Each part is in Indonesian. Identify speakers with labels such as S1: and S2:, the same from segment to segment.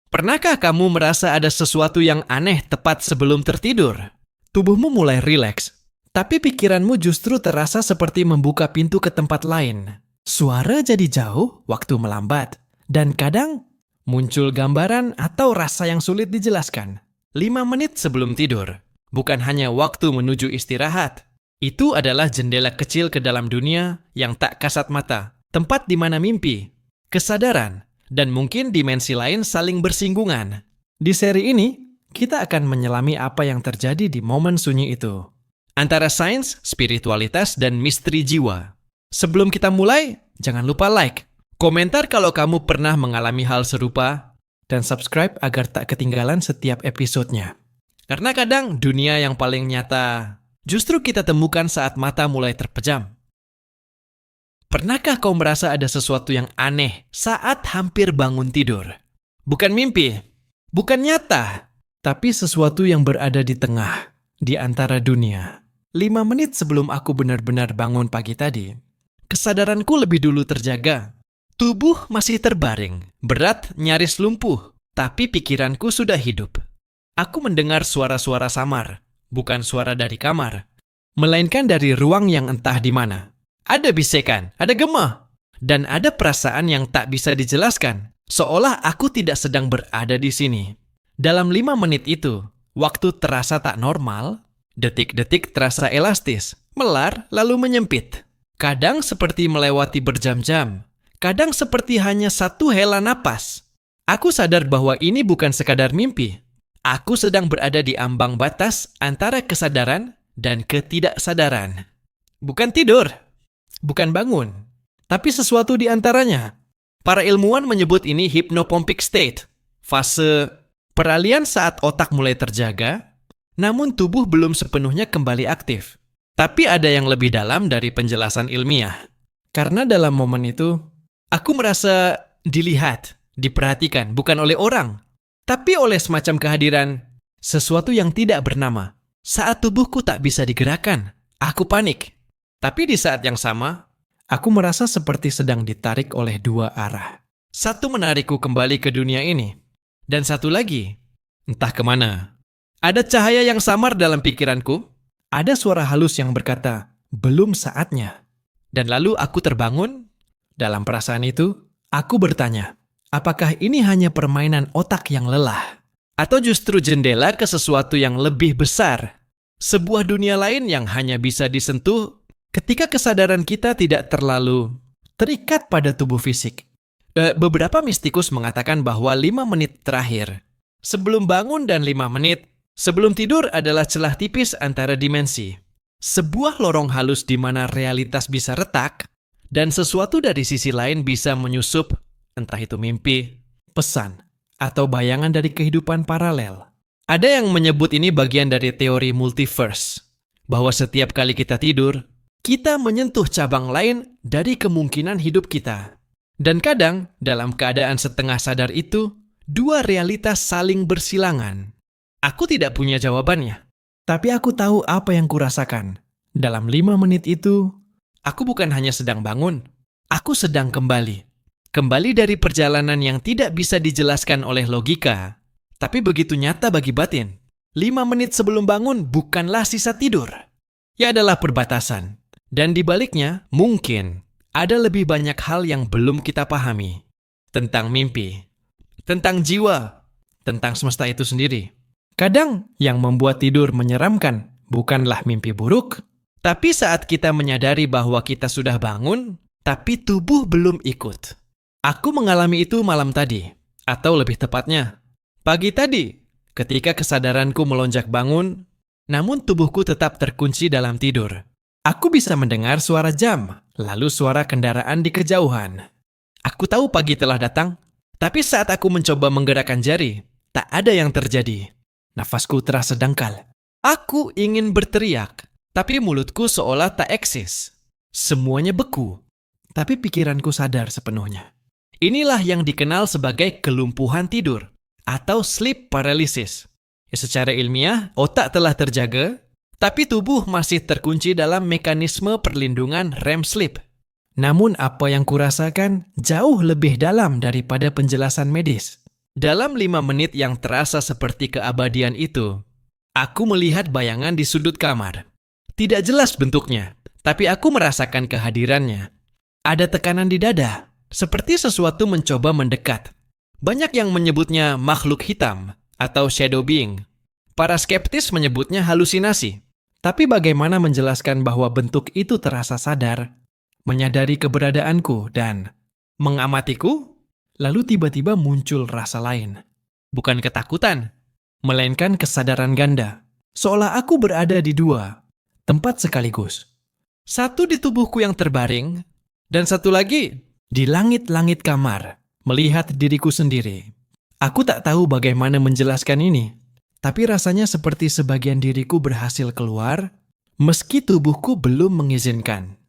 S1: Pernahkah kamu merasa ada sesuatu yang aneh tepat sebelum tertidur? Tubuhmu mulai rileks, tapi pikiranmu justru terasa seperti membuka pintu ke tempat lain. Suara jadi jauh, waktu melambat, dan kadang muncul gambaran atau rasa yang sulit dijelaskan. 5 menit sebelum tidur, bukan hanya waktu menuju istirahat. Itu adalah jendela kecil ke dalam dunia yang tak kasat mata, tempat di mana mimpi, kesadaran, dan mungkin dimensi lain saling bersinggungan. Di seri ini, kita akan menyelami apa yang terjadi di momen sunyi itu. Antara sains, spiritualitas, dan misteri jiwa. Sebelum kita mulai, jangan lupa like, komentar kalau kamu pernah mengalami hal serupa, dan subscribe agar tak ketinggalan setiap episodenya. Karena kadang dunia yang paling nyata justru kita temukan saat mata mulai terpejam. Pernahkah kau merasa ada sesuatu yang aneh saat hampir bangun tidur? Bukan mimpi, bukan nyata, tapi sesuatu yang berada di tengah, di antara dunia. 5 menit sebelum aku benar-benar bangun pagi tadi, kesadaranku lebih dulu terjaga. Tubuh masih terbaring, berat nyaris lumpuh, tapi pikiranku sudah hidup. Aku mendengar suara-suara samar, bukan suara dari kamar, melainkan dari ruang yang entah di mana. Ada bisikan, ada gema, dan ada perasaan yang tak bisa dijelaskan, seolah aku tidak sedang berada di sini. Dalam 5 menit itu, waktu terasa tak normal, detik-detik terasa elastis, melar lalu menyempit. Kadang seperti melewati berjam-jam, kadang seperti hanya satu hela napas. Aku sadar bahwa ini bukan sekadar mimpi. Aku sedang berada di ambang batas antara kesadaran dan ketidaksadaran. Bukan tidur, bukan bangun, tapi sesuatu di antaranya. Para ilmuwan menyebut ini hypnopompic state, fase peralihan saat otak mulai terjaga, namun tubuh belum sepenuhnya kembali aktif. Tapi ada yang lebih dalam dari penjelasan ilmiah. Karena dalam momen itu, aku merasa dilihat, diperhatikan bukan oleh orang, tapi oleh semacam kehadiran sesuatu yang tidak bernama. Saat tubuhku tak bisa digerakkan, aku panik. Tapi di saat yang sama, aku merasa seperti sedang ditarik oleh 2 arah. Satu menarikku kembali ke dunia ini, dan satu lagi, entah kemana. Ada cahaya yang samar dalam pikiranku, ada suara halus yang berkata, belum saatnya. Dan lalu aku terbangun. Dalam perasaan itu, aku bertanya, apakah ini hanya permainan otak yang lelah? Atau justru jendela ke sesuatu yang lebih besar? Sebuah dunia lain yang hanya bisa disentuh ketika kesadaran kita tidak terlalu terikat pada tubuh fisik. Beberapa mistikus mengatakan bahwa 5 menit terakhir, sebelum bangun dan 5 menit sebelum tidur adalah celah tipis antara dimensi. Sebuah lorong halus di mana realitas bisa retak dan sesuatu dari sisi lain bisa menyusup, entah itu mimpi, pesan, atau bayangan dari kehidupan paralel. Ada yang menyebut ini bagian dari teori multiverse, bahwa setiap kali kita tidur, kita menyentuh cabang lain dari kemungkinan hidup kita. Dan kadang, dalam keadaan setengah sadar itu, 2 realitas saling bersilangan. Aku tidak punya jawabannya, tapi aku tahu apa yang kurasakan. Dalam 5 menit itu, aku bukan hanya sedang bangun, aku sedang kembali. Kembali dari perjalanan yang tidak bisa dijelaskan oleh logika, tapi begitu nyata bagi batin. 5 menit sebelum bangun bukanlah sisa tidur. Ya adalah perbatasan. Dan di baliknya, mungkin ada lebih banyak hal yang belum kita pahami. Tentang mimpi, tentang jiwa, tentang semesta itu sendiri. Kadang yang membuat tidur menyeramkan bukanlah mimpi buruk, tapi saat kita menyadari bahwa kita sudah bangun, tapi tubuh belum ikut. Aku mengalami itu malam tadi, atau lebih tepatnya, pagi tadi, ketika kesadaranku melonjak bangun, namun tubuhku tetap terkunci dalam tidur. Aku bisa mendengar suara jam, lalu suara kendaraan di kejauhan. Aku tahu pagi telah datang, tapi saat aku mencoba menggerakkan jari, tak ada yang terjadi. Nafasku terasa dangkal. Aku ingin berteriak, tapi mulutku seolah tak eksis. Semuanya beku, tapi pikiranku sadar sepenuhnya. Inilah yang dikenal sebagai kelumpuhan tidur atau sleep paralysis. Secara ilmiah, otak telah terjaga, tapi tubuh masih terkunci dalam mekanisme perlindungan REM sleep. Namun apa yang kurasakan jauh lebih dalam daripada penjelasan medis. Dalam 5 menit yang terasa seperti keabadian itu, aku melihat bayangan di sudut kamar. Tidak jelas bentuknya, tapi aku merasakan kehadirannya. Ada tekanan di dada, seperti sesuatu mencoba mendekat. Banyak yang menyebutnya makhluk hitam atau shadow being. Para skeptis menyebutnya halusinasi. Tapi bagaimana menjelaskan bahwa bentuk itu terasa sadar, menyadari keberadaanku, dan mengamatiku? Lalu tiba-tiba muncul rasa lain. Bukan ketakutan, melainkan kesadaran ganda. Seolah aku berada di 2 tempat sekaligus. Satu di tubuhku yang terbaring, dan satu lagi di langit-langit kamar, melihat diriku sendiri. Aku tak tahu bagaimana menjelaskan ini, tapi rasanya seperti sebagian diriku berhasil keluar, meski tubuhku belum mengizinkan.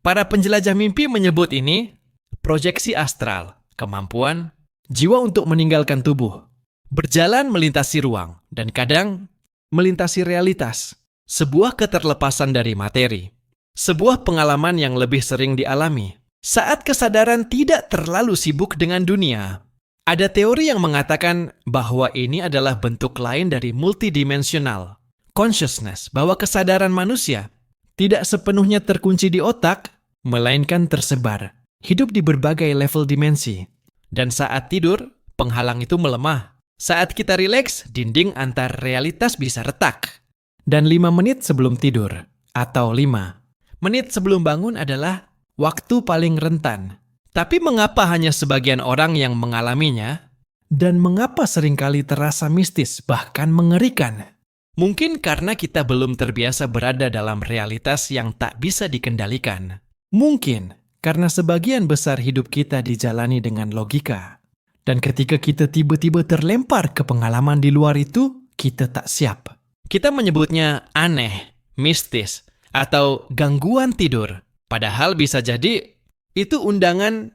S1: Para penjelajah mimpi menyebut ini proyeksi astral, kemampuan jiwa untuk meninggalkan tubuh, berjalan melintasi ruang, dan kadang melintasi realitas, sebuah keterlepasan dari materi, sebuah pengalaman yang lebih sering dialami saat kesadaran tidak terlalu sibuk dengan dunia. Ada teori yang mengatakan bahwa ini adalah bentuk lain dari multidimensional consciousness, bahwa kesadaran manusia tidak sepenuhnya terkunci di otak, melainkan tersebar, hidup di berbagai level dimensi. Dan saat tidur, penghalang itu melemah. Saat kita rileks, dinding antar realitas bisa retak. Dan 5 menit sebelum tidur, atau 5 menit sebelum bangun adalah waktu paling rentan. Tapi mengapa hanya sebagian orang yang mengalaminya? Dan mengapa seringkali terasa mistis, bahkan mengerikan? Mungkin karena kita belum terbiasa berada dalam realitas yang tak bisa dikendalikan. Mungkin karena sebagian besar hidup kita dijalani dengan logika. Dan ketika kita tiba-tiba terlempar ke pengalaman di luar itu, kita tak siap. Kita menyebutnya aneh, mistis, atau gangguan tidur. Padahal bisa jadi itu undangan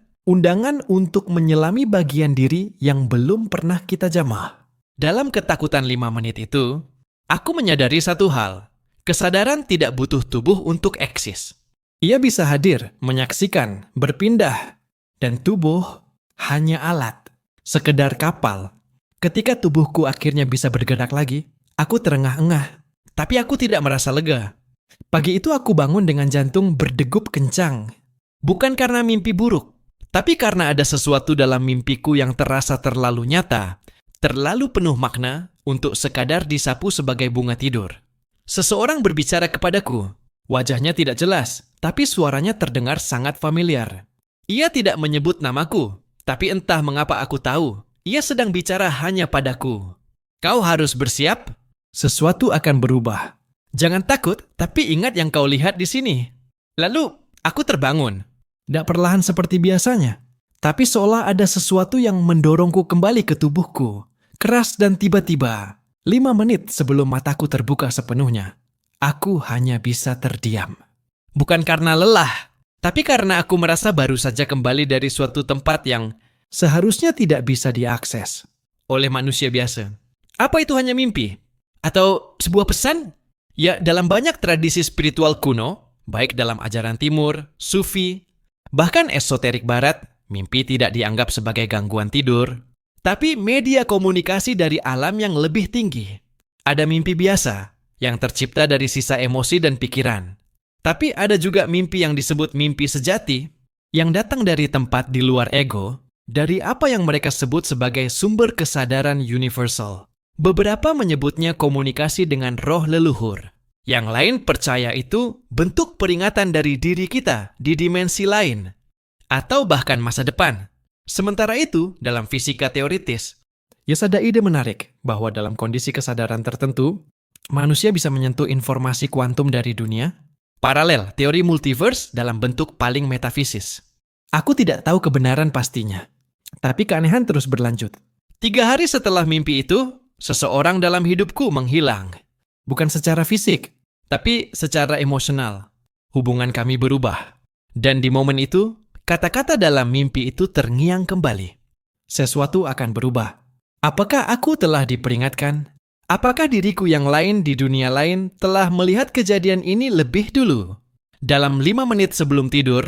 S1: untuk menyelami bagian diri yang belum pernah kita jamah. Dalam ketakutan 5 menit itu, aku menyadari satu hal. Kesadaran tidak butuh tubuh untuk eksis. Ia bisa hadir, menyaksikan, berpindah, dan tubuh hanya alat, sekedar kapal. Ketika tubuhku akhirnya bisa bergerak lagi, aku terengah-engah, tapi aku tidak merasa lega. Pagi itu aku bangun dengan jantung berdegup kencang. Bukan karena mimpi buruk, tapi karena ada sesuatu dalam mimpiku yang terasa terlalu nyata, terlalu penuh makna untuk sekadar disapu sebagai bunga tidur. Seseorang berbicara kepadaku. Wajahnya tidak jelas, tapi suaranya terdengar sangat familiar. Ia tidak menyebut namaku, tapi entah mengapa aku tahu, ia sedang bicara hanya padaku. Kau harus bersiap, sesuatu akan berubah. Jangan takut, tapi ingat yang kau lihat di sini. Lalu, aku terbangun. Tidak perlahan seperti biasanya, tapi seolah ada sesuatu yang mendorongku kembali ke tubuhku. Keras dan tiba-tiba, 5 menit sebelum mataku terbuka sepenuhnya, aku hanya bisa terdiam. Bukan karena lelah, tapi karena aku merasa baru saja kembali dari suatu tempat yang seharusnya tidak bisa diakses oleh manusia biasa. Apa itu hanya mimpi? Atau sebuah pesan? Ya, dalam banyak tradisi spiritual kuno, baik dalam ajaran timur, sufi, bahkan esoterik barat, mimpi tidak dianggap sebagai gangguan tidur, tapi media komunikasi dari alam yang lebih tinggi. Ada mimpi biasa, yang tercipta dari sisa emosi dan pikiran. Tapi ada juga mimpi yang disebut mimpi sejati, yang datang dari tempat di luar ego, dari apa yang mereka sebut sebagai sumber kesadaran universal. Beberapa menyebutnya komunikasi dengan roh leluhur. Yang lain percaya itu bentuk peringatan dari diri kita di dimensi lain, atau bahkan masa depan. Sementara itu, dalam fisika teoritis, ada ide menarik bahwa dalam kondisi kesadaran tertentu, manusia bisa menyentuh informasi kuantum dari dunia, paralel teori multiverse dalam bentuk paling metafisis. Aku tidak tahu kebenaran pastinya, tapi keanehan terus berlanjut. 3 hari setelah mimpi itu, seseorang dalam hidupku menghilang. Bukan secara fisik, tapi secara emosional. Hubungan kami berubah. Dan di momen itu, kata-kata dalam mimpi itu terngiang kembali. Sesuatu akan berubah. Apakah aku telah diperingatkan? Apakah diriku yang lain di dunia lain telah melihat kejadian ini lebih dulu? Dalam 5 menit sebelum tidur,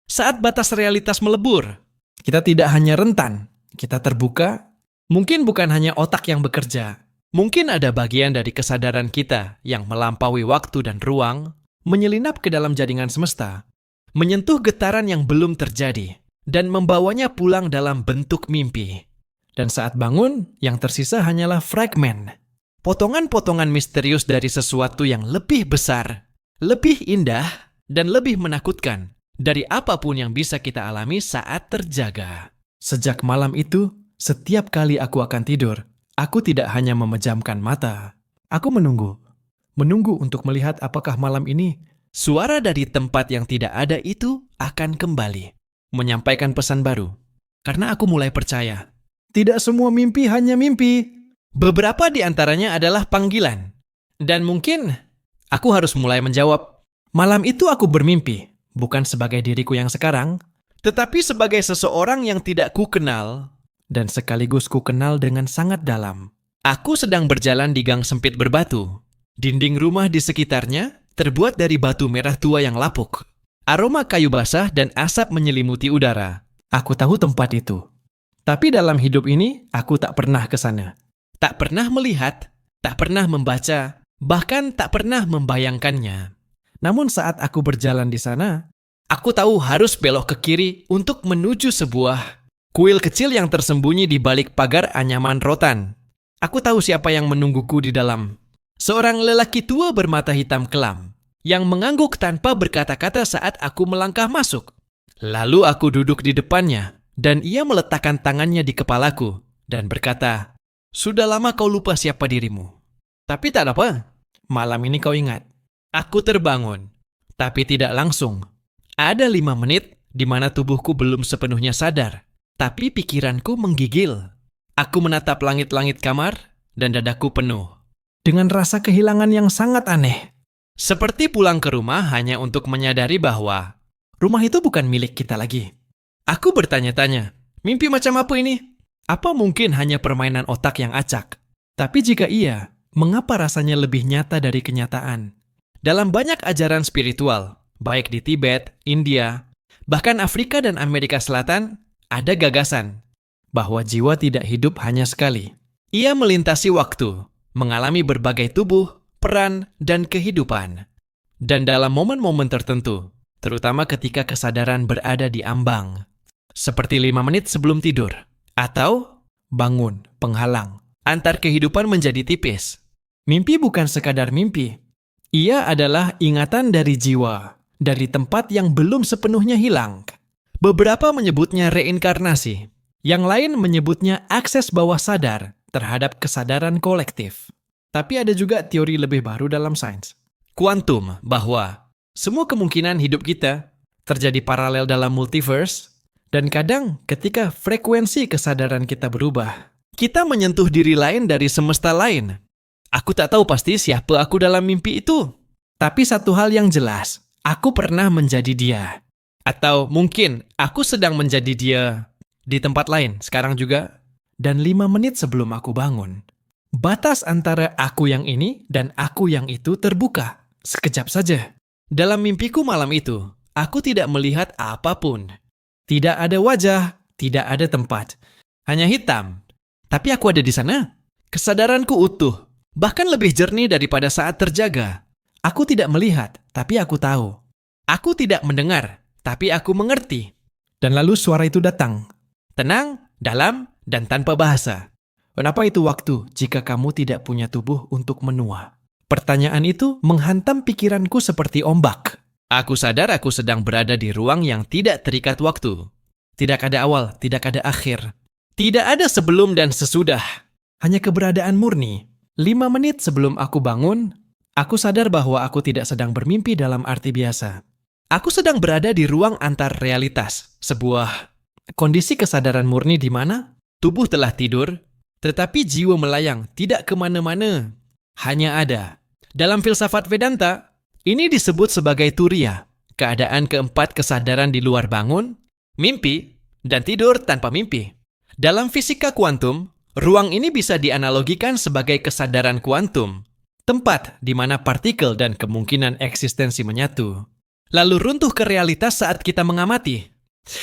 S1: saat batas realitas melebur, kita tidak hanya rentan, kita terbuka, Mungkin bukan hanya otak yang bekerja. Mungkin ada bagian dari kesadaran kita yang melampaui waktu dan ruang, menyelinap ke dalam jaringan semesta, menyentuh getaran yang belum terjadi, dan membawanya pulang dalam bentuk mimpi. Dan saat bangun, yang tersisa hanyalah fragmen. Potongan-potongan misterius dari sesuatu yang lebih besar, lebih indah, dan lebih menakutkan dari apapun yang bisa kita alami saat terjaga. Sejak malam itu, setiap kali aku akan tidur, aku tidak hanya memejamkan mata. Aku menunggu. Menunggu untuk melihat apakah malam ini suara dari tempat yang tidak ada itu akan kembali. Menyampaikan pesan baru. Karena aku mulai percaya. Tidak semua mimpi hanya mimpi. Beberapa di antaranya adalah panggilan. Dan mungkin aku harus mulai menjawab. Malam itu aku bermimpi. Bukan sebagai diriku yang sekarang, tetapi sebagai seseorang yang tidak ku kenal. Dan sekaligus ku kenal dengan sangat dalam. Aku sedang berjalan di gang sempit berbatu. Dinding rumah di sekitarnya terbuat dari batu merah tua yang lapuk. Aroma kayu basah dan asap menyelimuti udara. Aku tahu tempat itu. Tapi dalam hidup ini, aku tak pernah ke sana. Tak pernah melihat, tak pernah membaca, bahkan tak pernah membayangkannya. Namun saat aku berjalan di sana, aku tahu harus belok ke kiri untuk menuju sebuah kuil kecil yang tersembunyi di balik pagar anyaman rotan. Aku tahu siapa yang menungguku di dalam. Seorang lelaki tua bermata hitam kelam, yang mengangguk tanpa berkata-kata saat aku melangkah masuk. Lalu aku duduk di depannya, dan ia meletakkan tangannya di kepalaku, dan berkata, "Sudah lama kau lupa siapa dirimu. Tapi tak apa, malam ini kau ingat." Aku terbangun, tapi tidak langsung. Ada 5 menit di mana tubuhku belum sepenuhnya sadar. Tapi pikiranku menggigil. Aku menatap langit-langit kamar dan dadaku penuh dengan rasa kehilangan yang sangat aneh. Seperti pulang ke rumah hanya untuk menyadari bahwa rumah itu bukan milik kita lagi. Aku bertanya-tanya, mimpi macam apa ini? Apa mungkin hanya permainan otak yang acak? Tapi jika iya, mengapa rasanya lebih nyata dari kenyataan? Dalam banyak ajaran spiritual, baik di Tibet, India, bahkan Afrika dan Amerika Selatan, ada gagasan bahwa jiwa tidak hidup hanya sekali. Ia melintasi waktu, mengalami berbagai tubuh, peran, dan kehidupan. Dan dalam momen-momen tertentu, terutama ketika kesadaran berada di ambang, seperti 5 menit sebelum tidur, atau bangun, penghalang, antar kehidupan menjadi tipis. Mimpi bukan sekadar mimpi. Ia adalah ingatan dari jiwa, dari tempat yang belum sepenuhnya hilang. Beberapa menyebutnya reinkarnasi, yang lain menyebutnya akses bawah sadar terhadap kesadaran kolektif. Tapi ada juga teori lebih baru dalam sains. Kuantum, bahwa semua kemungkinan hidup kita terjadi paralel dalam multiverse, dan kadang ketika frekuensi kesadaran kita berubah, kita menyentuh diri lain dari semesta lain. Aku tak tahu pasti siapa aku dalam mimpi itu. Tapi satu hal yang jelas, aku pernah menjadi dia. Atau mungkin aku sedang menjadi dia di tempat lain sekarang juga. Dan 5 menit sebelum aku bangun, batas antara aku yang ini dan aku yang itu terbuka. Sekejap saja. Dalam mimpiku malam itu, aku tidak melihat apapun. Tidak ada wajah, tidak ada tempat. Hanya hitam. Tapi aku ada di sana. Kesadaranku utuh, bahkan lebih jernih daripada saat terjaga. Aku tidak melihat, tapi aku tahu. Aku tidak mendengar, tapi aku mengerti. Dan lalu suara itu datang. Tenang, dalam, dan tanpa bahasa. Kenapa itu waktu jika kamu tidak punya tubuh untuk menua? Pertanyaan itu menghantam pikiranku seperti ombak. Aku sadar aku sedang berada di ruang yang tidak terikat waktu. Tidak ada awal, tidak ada akhir. Tidak ada sebelum dan sesudah. Hanya keberadaan murni. 5 menit sebelum aku bangun, aku sadar bahwa aku tidak sedang bermimpi dalam arti biasa. Aku sedang berada di ruang antar realitas, sebuah kondisi kesadaran murni di mana tubuh telah tidur, tetapi jiwa melayang tidak kemana-mana. Hanya ada. Dalam filsafat Vedanta, ini disebut sebagai turiya, keadaan keempat kesadaran di luar bangun, mimpi, dan tidur tanpa mimpi. Dalam fisika kuantum, ruang ini bisa dianalogikan sebagai kesadaran kuantum, tempat di mana partikel dan kemungkinan eksistensi menyatu, lalu runtuh ke realitas saat kita mengamati.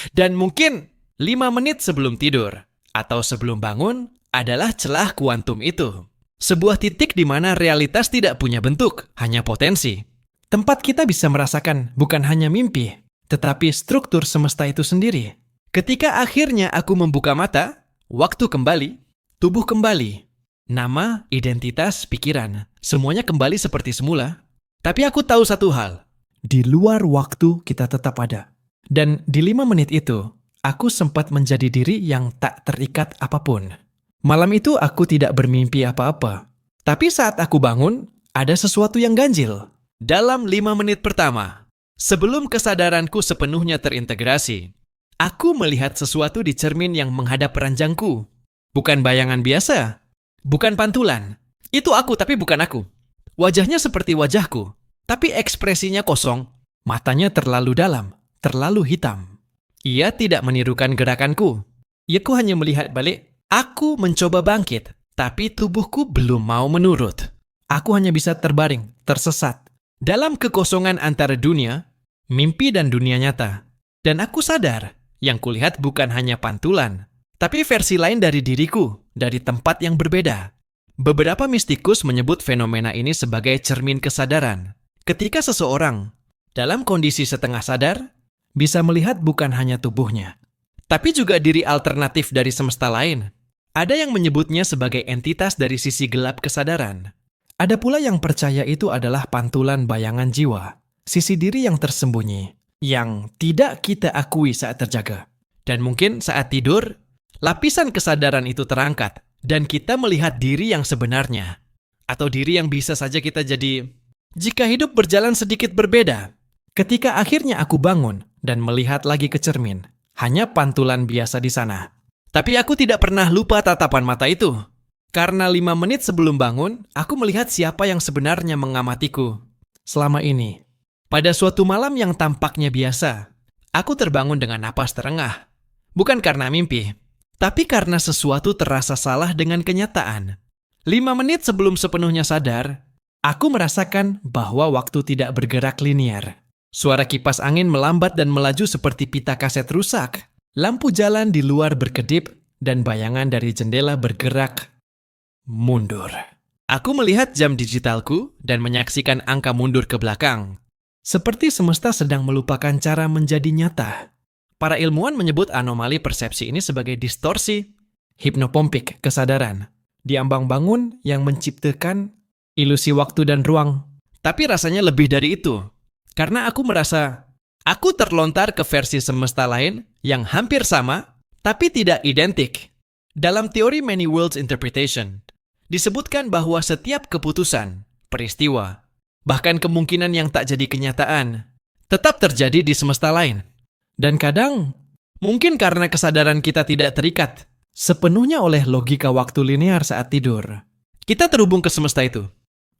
S1: Dan mungkin 5 menit sebelum tidur, atau sebelum bangun, adalah celah kuantum itu. Sebuah titik di mana realitas tidak punya bentuk, hanya potensi. Tempat kita bisa merasakan bukan hanya mimpi, tetapi struktur semesta itu sendiri. Ketika akhirnya aku membuka mata, waktu kembali, tubuh kembali. Nama, identitas, pikiran, semuanya kembali seperti semula. Tapi aku tahu satu hal, di luar waktu kita tetap ada. Dan di 5 menit itu, aku sempat menjadi diri yang tak terikat apapun. Malam itu aku tidak bermimpi apa-apa. Tapi saat aku bangun, ada sesuatu yang ganjil. Dalam 5 menit pertama, sebelum kesadaranku sepenuhnya terintegrasi, aku melihat sesuatu di cermin yang menghadap ranjangku. Bukan bayangan biasa. Bukan pantulan. Itu aku tapi bukan aku. Wajahnya seperti wajahku, tapi ekspresinya kosong. Matanya terlalu dalam, terlalu hitam. Ia tidak menirukan gerakanku. Iaku hanya melihat balik. Aku mencoba bangkit, tapi tubuhku belum mau menurut. Aku hanya bisa terbaring, tersesat. Dalam kekosongan antara dunia, mimpi dan dunia nyata. Dan aku sadar, yang kulihat bukan hanya pantulan, tapi versi lain dari diriku, dari tempat yang berbeda. Beberapa mistikus menyebut fenomena ini sebagai cermin kesadaran. Ketika seseorang, dalam kondisi setengah sadar, bisa melihat bukan hanya tubuhnya, tapi juga diri alternatif dari semesta lain. Ada yang menyebutnya sebagai entitas dari sisi gelap kesadaran. Ada pula yang percaya itu adalah pantulan bayangan jiwa, sisi diri yang tersembunyi, yang tidak kita akui saat terjaga. Dan mungkin saat tidur, lapisan kesadaran itu terangkat, dan kita melihat diri yang sebenarnya. Atau diri yang bisa saja kita jadi, jika hidup berjalan sedikit berbeda. Ketika akhirnya aku bangun dan melihat lagi ke cermin, hanya pantulan biasa di sana. Tapi aku tidak pernah lupa tatapan mata itu. Karena 5 menit sebelum bangun, aku melihat siapa yang sebenarnya mengamatiku. Selama ini, pada suatu malam yang tampaknya biasa, aku terbangun dengan napas terengah. Bukan karena mimpi, tapi karena sesuatu terasa salah dengan kenyataan. 5 menit sebelum sepenuhnya sadar, aku merasakan bahwa waktu tidak bergerak linear. Suara kipas angin melambat dan melaju seperti pita kaset rusak. Lampu jalan di luar berkedip dan bayangan dari jendela bergerak mundur. Aku melihat jam digitalku dan menyaksikan angka mundur ke belakang. Seperti semesta sedang melupakan cara menjadi nyata. Para ilmuwan menyebut anomali persepsi ini sebagai distorsi hipnopompik kesadaran di ambang bangun yang menciptakan ilusi waktu dan ruang. Tapi rasanya lebih dari itu. Karena aku merasa aku terlontar ke versi semesta lain yang hampir sama, tapi tidak identik. Dalam teori Many Worlds Interpretation, disebutkan bahwa setiap keputusan, peristiwa, bahkan kemungkinan yang tak jadi kenyataan, tetap terjadi di semesta lain. Dan kadang, mungkin karena kesadaran kita tidak terikat sepenuhnya oleh logika waktu linear saat tidur, kita terhubung ke semesta itu.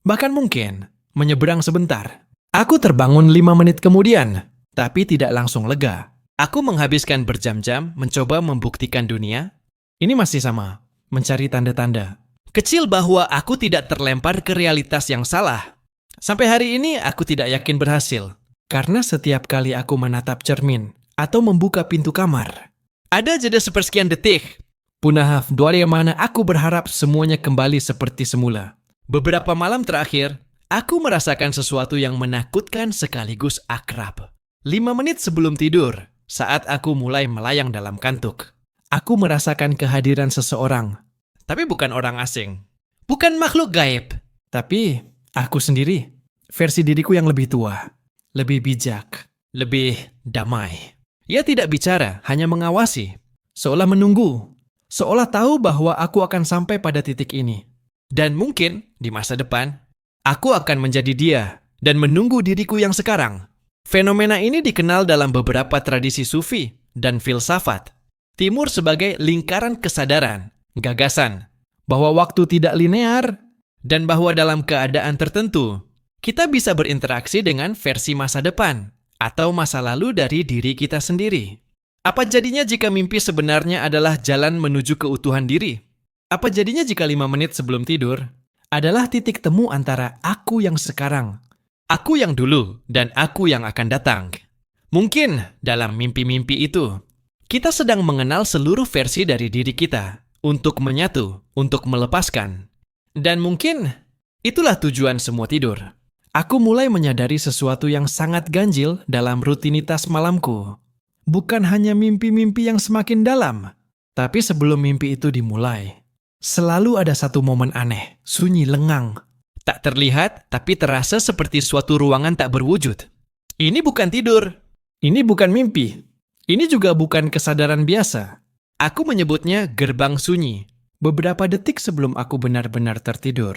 S1: Bahkan mungkin, menyeberang sebentar. Aku terbangun 5 menit kemudian, tapi tidak langsung lega. Aku menghabiskan berjam-jam mencoba membuktikan dunia. Ini masih sama, mencari tanda-tanda kecil bahwa aku tidak terlempar ke realitas yang salah. Sampai hari ini aku tidak yakin berhasil. Karena setiap kali aku menatap cermin atau membuka pintu kamar, ada jeda sepersekian detik. Punah dari mana aku berharap semuanya kembali seperti semula. Beberapa malam terakhir, aku merasakan sesuatu yang menakutkan sekaligus akrab. 5 menit sebelum tidur, saat aku mulai melayang dalam kantuk, aku merasakan kehadiran seseorang. Tapi bukan orang asing. Bukan makhluk gaib. Tapi aku sendiri. Versi diriku yang lebih tua. Lebih bijak. Lebih damai. Ia tidak bicara, hanya mengawasi. Seolah menunggu. Seolah tahu bahwa aku akan sampai pada titik ini. Dan mungkin, di masa depan, aku akan menjadi dia dan menunggu diriku yang sekarang. Fenomena ini dikenal dalam beberapa tradisi sufi dan filsafat. Timur sebagai lingkaran kesadaran. Gagasan bahwa waktu tidak linear dan bahwa dalam keadaan tertentu kita bisa berinteraksi dengan versi masa depan atau masa lalu dari diri kita sendiri. Apa jadinya jika mimpi sebenarnya adalah jalan menuju keutuhan diri? Apa jadinya jika 5 menit sebelum tidur adalah titik temu antara aku yang sekarang, aku yang dulu, dan aku yang akan datang? Mungkin dalam mimpi-mimpi itu kita sedang mengenal seluruh versi dari diri kita. untuk menyatu, untuk melepaskan. Dan mungkin itulah tujuan semua tidur. Aku mulai menyadari sesuatu yang sangat ganjil dalam rutinitas malamku. Bukan hanya mimpi-mimpi yang semakin dalam, tapi sebelum mimpi itu dimulai, selalu ada satu momen aneh, sunyi lengang. Tak terlihat, tapi terasa seperti suatu ruangan tak berwujud. Ini bukan tidur. Ini bukan mimpi. Ini juga bukan kesadaran biasa. Aku menyebutnya gerbang sunyi. Beberapa detik sebelum aku benar-benar tertidur.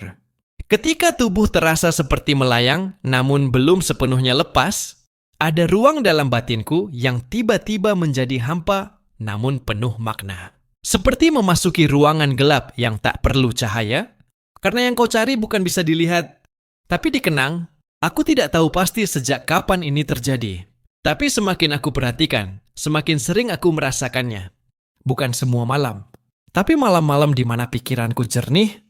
S1: Ketika tubuh terasa seperti melayang, namun belum sepenuhnya lepas, ada ruang dalam batinku yang tiba-tiba menjadi hampa, namun penuh makna. Seperti memasuki ruangan gelap yang tak perlu cahaya, karena yang kau cari bukan bisa dilihat. Tapi dikenang, aku tidak tahu pasti sejak kapan ini terjadi. Tapi semakin aku perhatikan, semakin sering aku merasakannya. Bukan semua malam, tapi malam-malam di mana pikiranku jernih,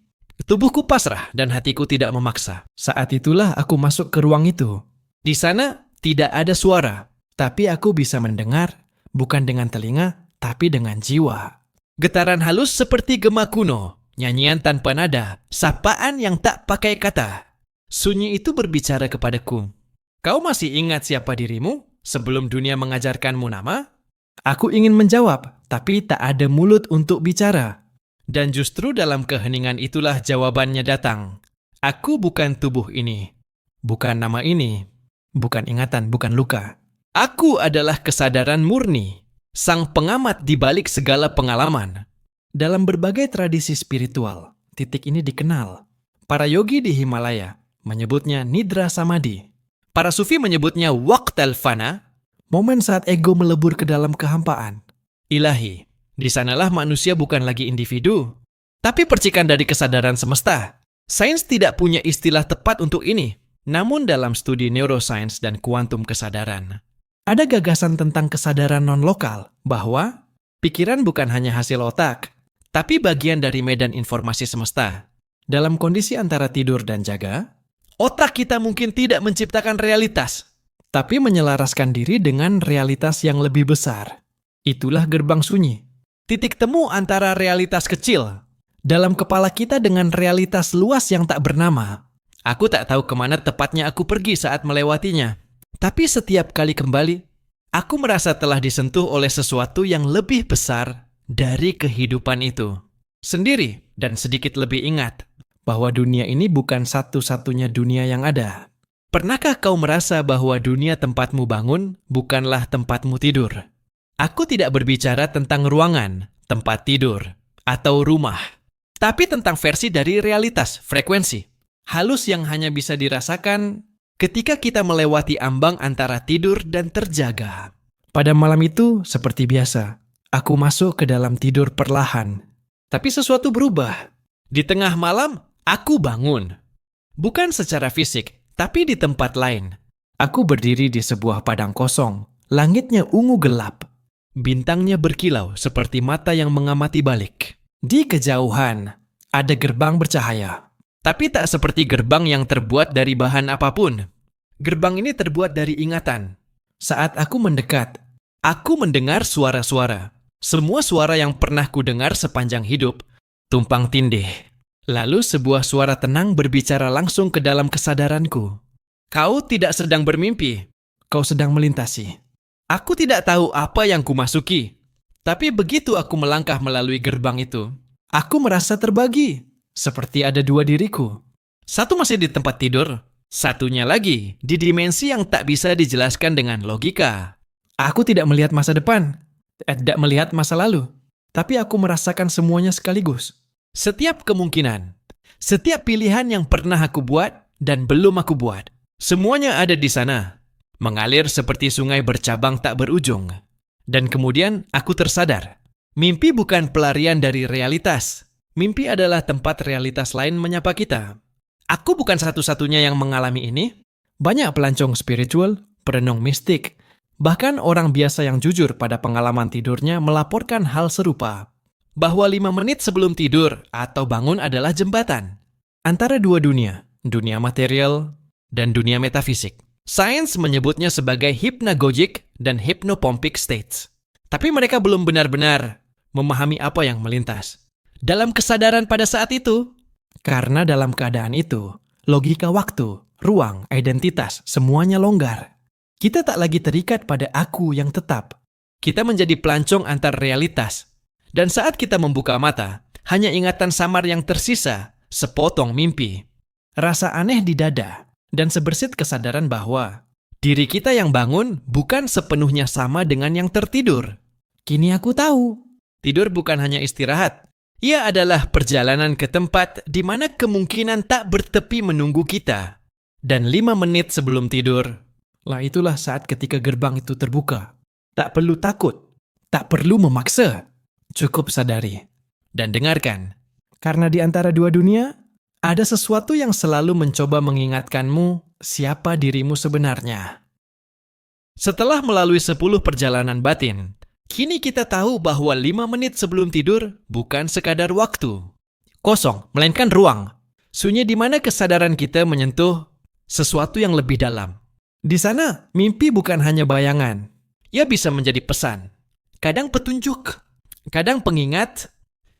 S1: tubuhku pasrah dan hatiku tidak memaksa. Saat itulah aku masuk ke ruang itu. Di sana tidak ada suara, tapi aku bisa mendengar, bukan dengan telinga, tapi dengan jiwa. Getaran halus seperti gema kuno, nyanyian tanpa nada, sapaan yang tak pakai kata. Sunyi itu berbicara kepadaku. Kau masih ingat siapa dirimu sebelum dunia mengajarkanmu nama? Aku ingin menjawab, tapi tak ada mulut untuk bicara. Dan justru dalam keheningan itulah jawabannya datang. Aku bukan tubuh ini, bukan nama ini, bukan ingatan, bukan luka. Aku adalah kesadaran murni, sang pengamat di balik segala pengalaman. Dalam berbagai tradisi spiritual, titik ini dikenal. Para yogi di Himalaya menyebutnya Nidra Samadhi. Para sufi menyebutnya Waqtal Fana, momen saat ego melebur ke dalam kehampaan. Ilahi, di sanalah manusia bukan lagi individu, tapi percikan dari kesadaran semesta. Sains tidak punya istilah tepat untuk ini. Namun dalam studi neuroscience dan kuantum kesadaran, ada gagasan tentang kesadaran non-lokal bahwa pikiran bukan hanya hasil otak, tapi bagian dari medan informasi semesta. Dalam kondisi antara tidur dan jaga, otak kita mungkin tidak menciptakan realitas, tapi menyelaraskan diri dengan realitas yang lebih besar. Itulah gerbang sunyi. Titik temu antara realitas kecil dalam kepala kita dengan realitas luas yang tak bernama. Aku tak tahu kemana tepatnya aku pergi saat melewatinya. Tapi setiap kali kembali, aku merasa telah disentuh oleh sesuatu yang lebih besar dari kehidupan itu. Sendiri dan sedikit lebih ingat bahwa dunia ini bukan satu-satunya dunia yang ada. Pernahkah kau merasa bahwa dunia tempatmu bangun bukanlah tempatmu tidur? Aku tidak berbicara tentang ruangan, tempat tidur, atau rumah. Tapi tentang versi dari realitas, frekuensi. Halus yang hanya bisa dirasakan ketika kita melewati ambang antara tidur dan terjaga. Pada malam itu, seperti biasa, aku masuk ke dalam tidur perlahan. Tapi sesuatu berubah. Di tengah malam, aku bangun. Bukan secara fisik, tapi di tempat lain. Aku berdiri di sebuah padang kosong. Langitnya ungu gelap. Bintangnya berkilau seperti mata yang mengamati balik. Di kejauhan, ada gerbang bercahaya. Tapi tak seperti gerbang yang terbuat dari bahan apapun. Gerbang ini terbuat dari ingatan. Saat aku mendekat, aku mendengar suara-suara. Semua suara yang pernah kudengar sepanjang hidup, tumpang tindih. Lalu sebuah suara tenang berbicara langsung ke dalam kesadaranku. Kau tidak sedang bermimpi, kau sedang melintasi. Aku tidak tahu apa yang kumasuki. Tapi begitu aku melangkah melalui gerbang itu, aku merasa terbagi. Seperti ada dua diriku. Satu masih di tempat tidur, satunya lagi di dimensi yang tak bisa dijelaskan dengan logika. Aku tidak melihat masa depan, tidak melihat masa lalu, tapi aku merasakan semuanya sekaligus. Setiap kemungkinan, setiap pilihan yang pernah aku buat dan belum aku buat, semuanya ada di sana, mengalir seperti sungai bercabang tak berujung. Dan kemudian aku tersadar, mimpi bukan pelarian dari realitas. Mimpi adalah tempat realitas lain menyapa kita. Aku bukan satu-satunya yang mengalami ini. Banyak pelancong spiritual, perenung mistik, bahkan orang biasa yang jujur pada pengalaman tidurnya melaporkan hal serupa. Bahwa 5 menit sebelum tidur atau bangun adalah jembatan antara dua dunia, dunia material dan dunia metafisik. Sains menyebutnya sebagai hypnagogic dan hypnopompic states. Tapi mereka belum benar-benar memahami apa yang melintas. dalam kesadaran pada saat itu. Karena dalam keadaan itu, logika waktu, ruang, identitas, semuanya longgar. Kita tak lagi terikat pada aku yang tetap. Kita menjadi pelancong antar realitas. Dan saat kita membuka mata, hanya ingatan samar yang tersisa, sepotong mimpi. Rasa aneh di dada, dan sebersit kesadaran bahwa diri kita yang bangun bukan sepenuhnya sama dengan yang tertidur. Kini aku tahu, tidur bukan hanya istirahat. Ia adalah perjalanan ke tempat di mana kemungkinan tak bertepi menunggu kita. Dan 5 menit sebelum tidur, itulah saat ketika gerbang itu terbuka. Tak perlu takut, tak perlu memaksa. Cukup sadari dan dengarkan. Karena di antara dua dunia, ada sesuatu yang selalu mencoba mengingatkanmu siapa dirimu sebenarnya. Setelah melalui 10 perjalanan batin, kini kita tahu bahwa 5 menit sebelum tidur bukan sekadar waktu. Kosong, melainkan ruang. Sunyi di mana kesadaran kita menyentuh sesuatu yang lebih dalam. Di sana, mimpi bukan hanya bayangan. Ia bisa menjadi pesan. Kadang petunjuk, kadang pengingat.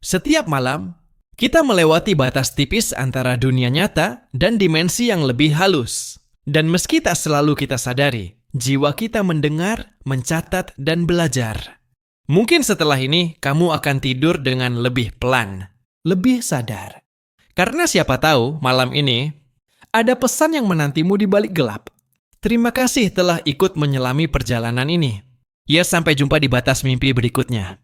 S1: Setiap malam, kita melewati batas tipis antara dunia nyata dan dimensi yang lebih halus. Dan meski tak selalu kita sadari, jiwa kita mendengar, mencatat, dan belajar. Mungkin setelah ini, kamu akan tidur dengan lebih pelan, lebih sadar. Karena siapa tahu, malam ini, ada pesan yang menantimu di balik gelap. Terima kasih telah ikut menyelami perjalanan ini. Ya, sampai jumpa di batas mimpi berikutnya.